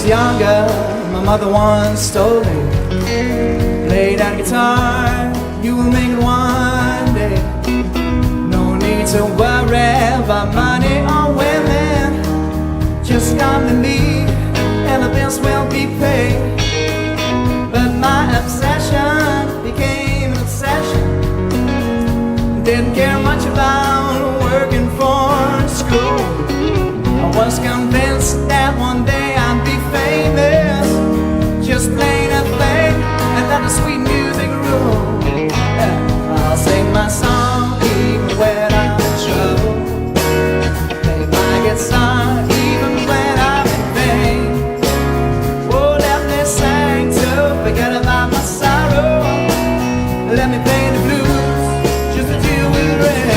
Younger, my mother once told me, play that guitar, you will make it one day. No need to worry about money or women, just come to me and the bills will be paid. But my obsession became an obsession, didn't care much about working for school. I was convinced that one day I'd be famous, just playing a thing and let the sweet music rule. I'll sing my song even when I'm in trouble, play my guitar even when I'm in pain. Oh, let me sing to forget about my sorrow, let me play the blues just to deal with rain.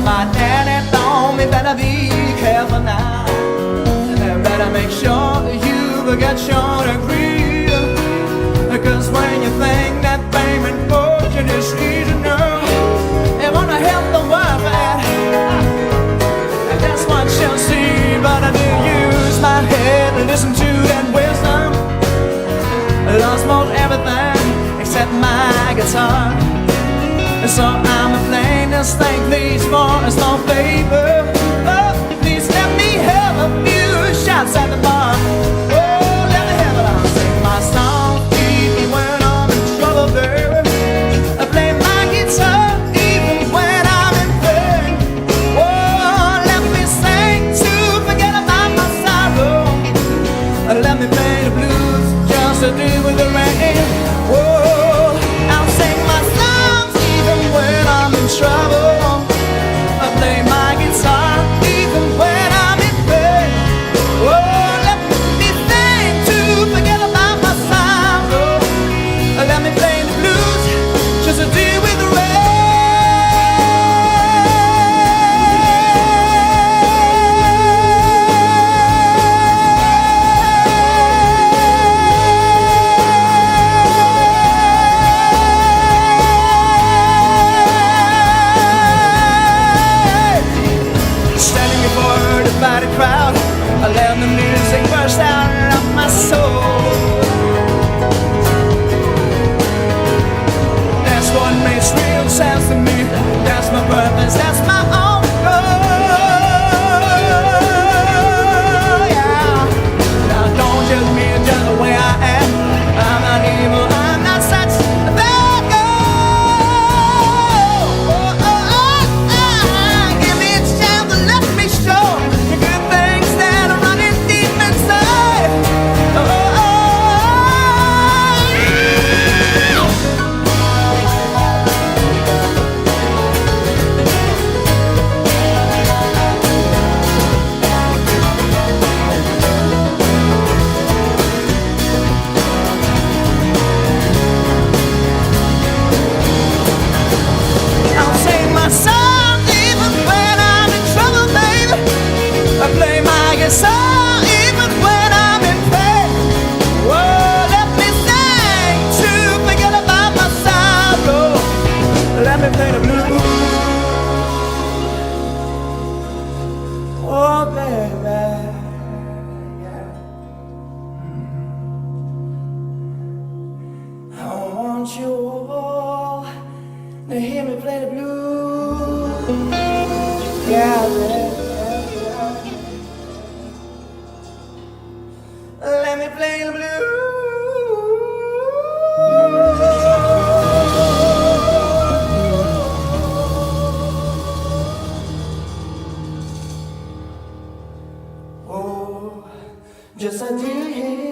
My daddy told me better be careful now, and better make sure you get your degree, because when you think that fame and fortune is easy now, they wanna help the world, and that's what you'll see. But I do use my head and listen to that wisdom. I lost most everything except my guitar, so I'm playing this thing, please, for a small favor. Oh, please let me have a few shots at the bar. Oh, let me have it, I'll sing my song even when I'm in trouble, baby. I play my guitar even when I'm in pain. Oh, let me sing to forget about my sorrow. Let me play the blues just to deal with the rain. Oh, I'll sing my songs even when I'm in trouble. I play my guitar even when I'm in pain. Oh, let me sing to forget about my sorrow. Let me play the blues just to deal with the rain. By the crowd, I let the music burst out of my soul. That's what makes real sense to me. That's my purpose, that's my own goal. Yeah. Now don't judge me just the way I am. I'm not evil, I'm not such a bad girl. Give me a chance to let me show good things that are running deep inside. I'll sing my song even when I'm in trouble, baby. I play my guitar even when I'm in pain. Oh, let me sing to forget about my sorrow. Let me play the blues. Oh, baby, yeah. I want you all to hear me play the blues. Yeah, baby. Let me play the blues. Oh, just a deal here.